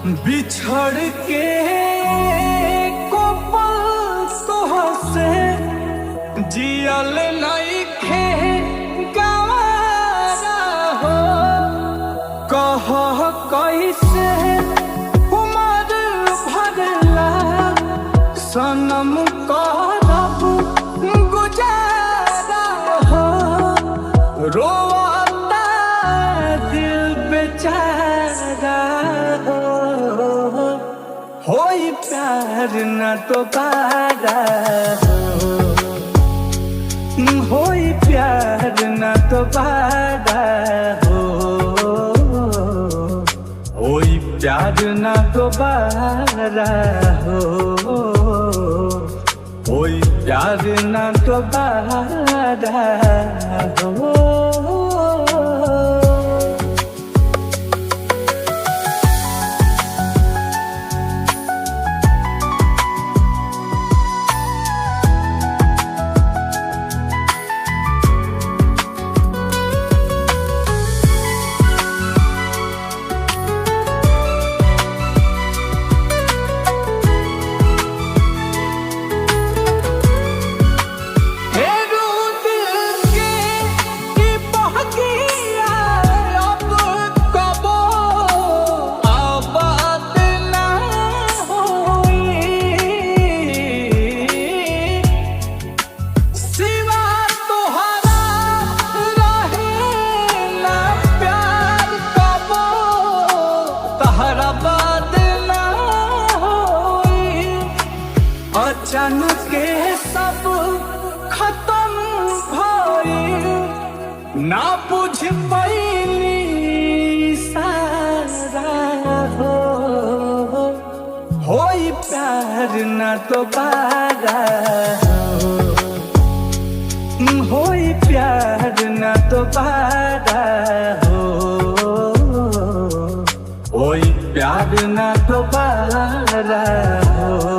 बिछड़ के को पल तोहसे जियल नइखे गवारा हो। कह कैसे उमर भरला सनम करब गुजारा हो। रोता दिल बेचारा हो। होई प्यार न दोबारा हो। होई प्यार न दोबारा हो। होई प्यार न दोबारा हो। होई प्यार न दोबारा हो। अचानक के सब खत्म भइल ना बुझ पैली सारा हो। होई प्यार न दोबारा हो। होई प्यार न दोबारा हो। होई प्यार न दोबारा हो।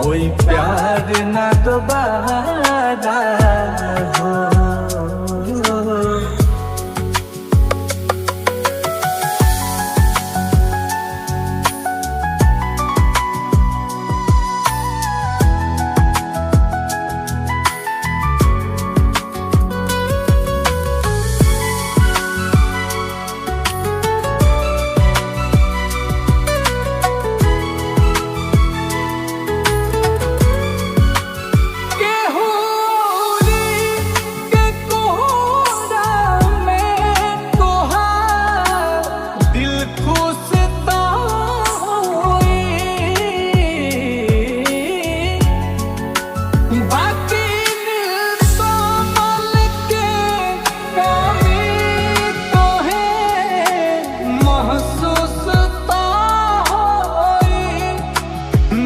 कोई प्यार न दोबारा हो।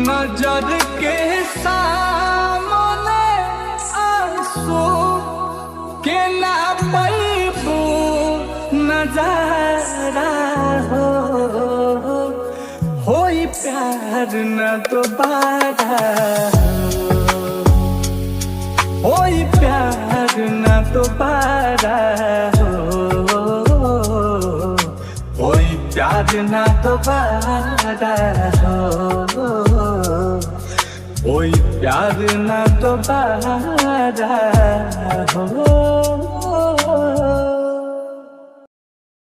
नजर के सामने आंसू के ना पैबू नजारा हो। होई प्यार न दोबारा हो। होई प्यार न दोबारा हो। होई प्यार न दोबारा हो। कोई प्यार न दोबारा हो।